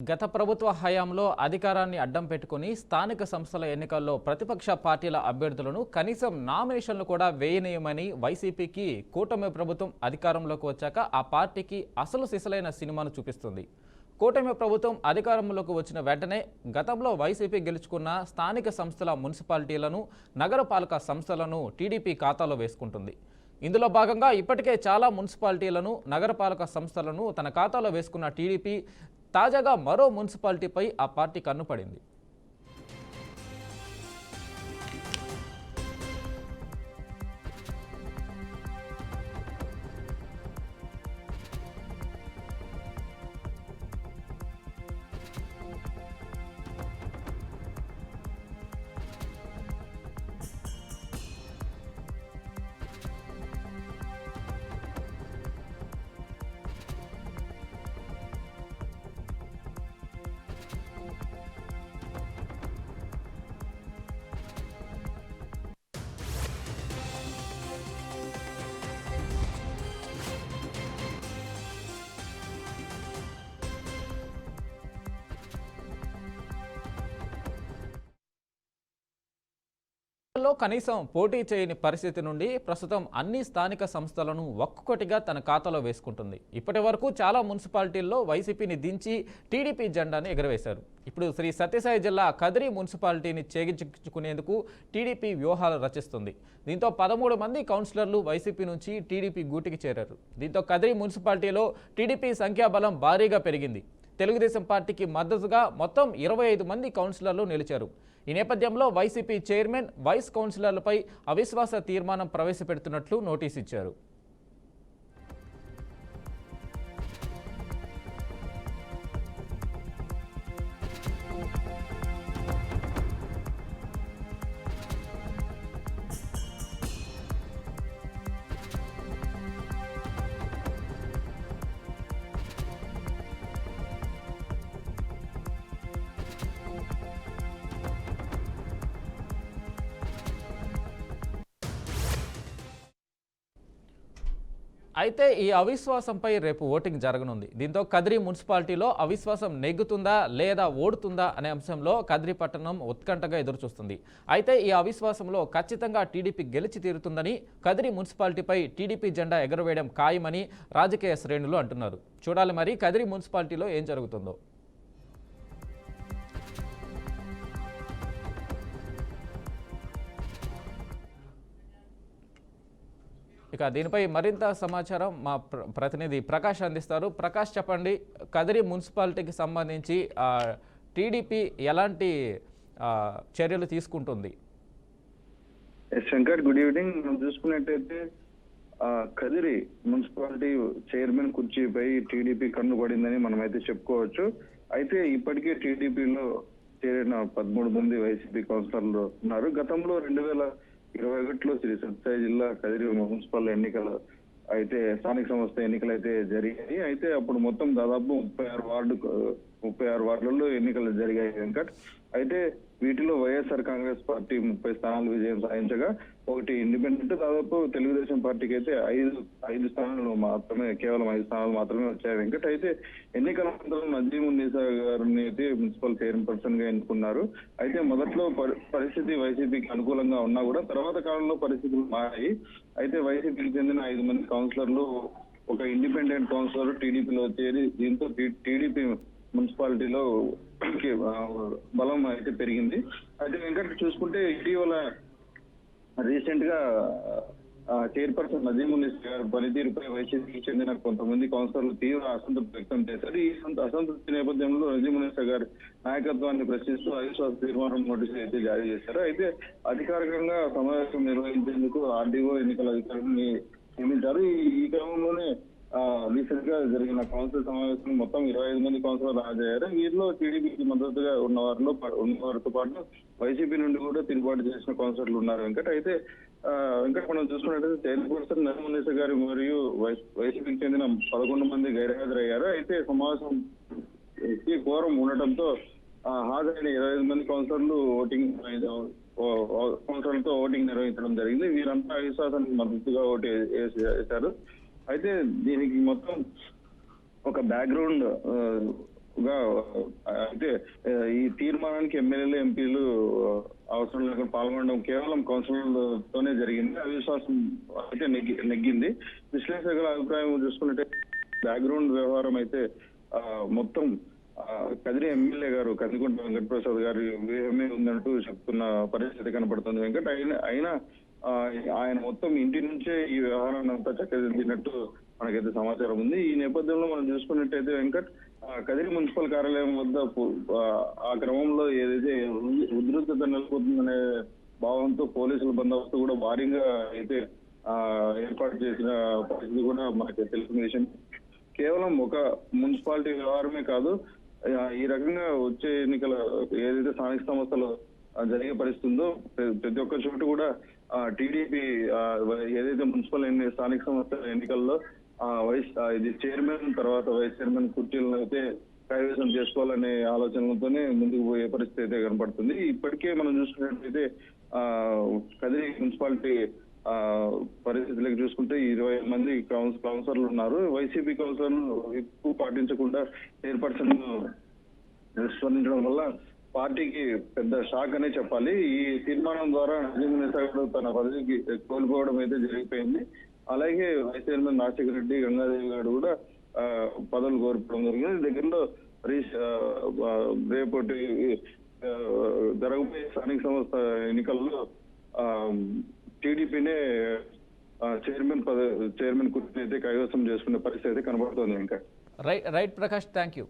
గత ప్రభుత్వ హయాంలో అధికారాన్ని అడ్డం పెట్టుకుని స్థానిక సంస్థల ఎన్నికల్లో ప్రతిపక్ష పార్టీల అభ్యర్థులను కనీసం నామినేషన్లు కూడా వేయనీయమని వైసీపీకి కూటమి ప్రభుత్వం అధికారంలోకి వచ్చాక ఆ పార్టీకి అసలు సిసలైన సినిమాను చూపిస్తుంది. కూటమి ప్రభుత్వం అధికారంలోకి వచ్చిన వెంటనే గతంలో వైసీపీ గెలుచుకున్న స్థానిక సంస్థల మున్సిపాలిటీలను, నగరపాలక సంస్థలను టీడీపీ ఖాతాలో వేసుకుంటుంది. ఇందులో భాగంగా ఇప్పటికే చాలా మున్సిపాలిటీలను, నగరపాలక సంస్థలను తన ఖాతాలో వేసుకున్న టీడీపీ తాజాగా మరో మున్సిపాలిటీపై ఆ పార్టీ కన్నుపడింది. కనీసం పోటీ చేయని పరిస్థితి నుండి ప్రస్తుతం అన్ని స్థానిక సంస్థలను ఒక్కొక్కటిగా తన ఖాతాలో వేసుకుంటుంది. ఇప్పటి వరకు చాలా మున్సిపాలిటీల్లో వైసీపీని దించి టీడీపీ జెండాను ఎగరవేశారు. ఇప్పుడు శ్రీ సత్యసాయి జిల్లా కదిరి మున్సిపాలిటీని చేజిక్కించుకునేందుకు టీడీపీ వ్యూహాలు రచిస్తుంది. దీంతో 13 మంది కౌన్సిలర్లు వైసీపీ నుంచి టీడీపీ గూటికి చేరారు. దీంతో కదిరి మున్సిపాలిటీలో టీడీపీ సంఖ్యాబలం భారీగా పెరిగింది. తెలుగుదేశం పార్టీకి మద్దతుగా మొత్తం 25 మంది కౌన్సిలర్లు నిలిచారు. ఈ నేపథ్యంలో వైసీపీ చైర్మన్, వైస్ కౌన్సిలర్లపై అవిశ్వాస తీర్మానం ప్రవేశపెడుతున్నట్లు నోటీసు ఇచ్చారు. అయితే ఈ అవిశ్వాసంపై రేపు ఓటింగ్ జరగనుంది. దీంతో కదిరి మున్సిపాలిటీలో అవిశ్వాసం నెగ్గుతుందా లేదా ఓడుతుందా అనే అంశంలో కదిరి పట్టణం ఉత్కంఠగా ఎదురుచూస్తుంది. అయితే ఈ అవిశ్వాసంలో ఖచ్చితంగా టీడీపీ గెలిచి తీరుతుందని, కదిరి మున్సిపాలిటీపై టీడీపీ జెండా ఎగరవేయడం ఖాయమని రాజకీయ శ్రేణులు అంటున్నారు. చూడాలి మరి కదిరి మున్సిపాలిటీలో ఏం జరుగుతుందో. ఇక దీనిపై మరింత సమాచారం మా ప్రతినిధి ప్రకాష్ అందిస్తారు. ప్రకాష్, చెప్పండి, కదిరి మున్సిపాలిటీకి సంబంధించి టీడీపీ ఎలాంటి చర్యలు తీసుకుంటుంది? Shankar, good evening. మనం చూసుకున్నట్టయితే కదిరి మున్సిపాలిటీ చైర్మన్ కుర్చీపై టీడీపీ కన్ను పడిందని మనం అయితే చెప్పుకోవచ్చు. అయితే ఇప్పటికే టీడీపీలో చేరిన 13 మంది వైసీపీ కౌన్సిలర్లు ఉన్నారు. గతంలో 2021లో శ్రీ సత్యసాయి జిల్లా కదిరి మున్సిపల్ ఎన్నికలు అయితే స్థానిక సంస్థ ఎన్నికలు అయితే జరిగాయి. అయితే అప్పుడు మొత్తం దాదాపు 36 వార్డులలో ఎన్నికలు జరిగాయి వెంకట్. అయితే వీటిలో వైఎస్ఆర్ కాంగ్రెస్ పార్టీ 30 స్థానాలు విజయం సాధించగా, ఒకటి ఇండిపెండెంట్, దాదాపు తెలుగుదేశం పార్టీకి అయితే 5 స్థానాలు మాత్రమే, కేవలం 5 స్థానాలు మాత్రమే వచ్చాయి వెంకట్. అయితే ఎన్నికల అనంతరం నజీమున్నీసా గారిని అయితే మున్సిపల్ చైర్పర్సన్ గా ఎన్నుకున్నారు. అయితే మొదట్లో పరిస్థితి వైసీపీకి అనుకూలంగా ఉన్నా కూడా తర్వాత కాలంలో పరిస్థితులు మారాయి. అయితే వైసీపీకి చెందిన 5 మంది కౌన్సిలర్లు, ఒక ఇండిపెండెంట్ కౌన్సిలర్ టీడీపీలో చేరి, దీంతో టీడీపీ మున్సిపాలిటీలో బలం అయితే పెరిగింది. అయితే వెంకట చూసుకుంటే ఇటీవల రీసెంట్ గా చైర్పర్సన్ నజీమున్నీసా గారి పనితీరుపై వైసీపీకి చెందిన కొంతమంది కౌన్సిలర్లు తీవ్ర అసంతృప్తి వ్యక్తం చేశారు. ఈ అసంతృప్తి నేపథ్యంలో నజీమున్నీసా గారి నాయకత్వాన్ని ప్రశ్నిస్తూ అవిశ్వాస తీర్మానం నోటీసులు అయితే జారీ చేశారు. అయితే అధికారికంగా సమావేశం నిర్వహించేందుకు ఆర్డీఓ ఎన్నికల అధికారులను నియమించారు. ఈ క్రమంలోనే రీసెంట్ గా జరిగిన కౌన్సిల్ సమావేశం మొత్తం 25 మంది కౌన్సిలర్లు హాజరయ్యారు. వీరిలో టీడీపీకి మద్దతుగా ఉన్నవారితో పాటు వైసీపీ నుండి కూడా తిరుగుబాటు చేసిన కౌన్సిలర్లు ఉన్నారు వెంకట్. అయితే వెంకట్, మనం చూసుకున్నట్లయితే చైర్పర్సన్ నజీమున్నీసా గారి మరియు వైసీపీకి చెందిన 11 మంది గైర్హాజరయ్యారు. అయితే సమావేశం కోరం ఉండటంతో హాజరైన 25 మంది కౌన్సిలర్లు కౌన్సిలర్లతో ఓటింగ్ నిర్వహించడం జరిగింది. వీరంతా అవిశ్వాసానికి మద్దతుగా ఓటు వేశారు. అయితే దీనికి మొత్తం ఒక బ్యాక్గ్రౌండ్ గా అయితే ఈ తీర్మానానికి ఎమ్మెల్యేలు ఎంపీలు అవసరం లేకుండా పాల్గొనడం కేవలం కౌన్సిలర్లతోనే జరిగింది. అవిశ్వాసం అయితే నెగ్గింది. విశ్లేషకుల అభిప్రాయం చూసుకుంటే బ్యాక్గ్రౌండ్ వ్యవహారం అయితే మొత్తం కదిరి ఎమ్మెల్యే గారు కందికుంట వెంకటప్రసాద్ గారి వ్యూహమే ఉందంటూ చెప్తున్న పరిస్థితి కనపడుతుంది. వెంకట్ అయినా ఆయన మొత్తం ఇంటి నుంచే ఈ వ్యవహారాన్ని అంతా చక్కదిద్దినట్టు మనకైతే సమాచారం ఉంది. ఈ నేపథ్యంలో మనం చూసుకున్నట్టయితే వెంకట్ కదిరి మున్సిపల్ కార్యాలయం వద్ద ఆ క్రమంలో ఏదైతే ఉధృతత నెలకొందనే భావంతో పోలీసుల బందోబస్తు కూడా భారీగా అయితే ఏర్పాటు చేసిన పరిస్థితి కూడా మనకి తెలిసిన విషయం. కేవలం ఒక మున్సిపాలిటీ వ్యవహారమే కాదు, ఈ రకంగా వచ్చే ఎన్నికల ఏదైతే స్థానిక సంస్థలు జరిగే పరిస్థితి ఉందో ప్రతి ఒక్క చోటు కూడా టీడీపీ ఏదైతే మున్సిపల్ స్థానిక సంస్థల ఎన్నికల్లో ఇది చైర్మన్ తర్వాత వైస్ చైర్మన్ కుర్చీలను అయితే కైవసం చేసుకోవాలనే ఆలోచనలతోనే ముందుకు పోయే పరిస్థితి అయితే కనపడుతుంది. ఇప్పటికే మనం చూసుకున్నట్లయితే కదిరి మున్సిపాలిటీ పరిస్థితులకు చూసుకుంటే 20 మంది కౌన్సిలర్లు ఉన్నారు. వైసీపీ కౌన్సిలర్లు ఎక్కువ పాటించకుండా చైర్పర్సన్ విస్మరించడం వల్ల పార్టీకి పెద్ద షాక్ అనే చెప్పాలి. ఈ తీర్మానం ద్వారా నజీమున్నీసా తన పదవికి కోల్పోవడం అయితే జరిగిపోయింది. అలాగే వైస్ చైర్మన్ రాజశేఖర రెడ్డి, గంగాదేవి గారు కూడా పదవులు కోల్పోవడం జరిగింది. దగ్గరలో రేపటి జరగబోయే స్థానిక సంస్థ ఎన్నికల్లో టీడీపీనే చైర్మన్ కుర్చీని అయితే కైవసం చేసుకునే పరిస్థితి అయితే కనబడుతోంది. ఇంకా రైట్ ప్రకాష్, థ్యాంక్ యూ.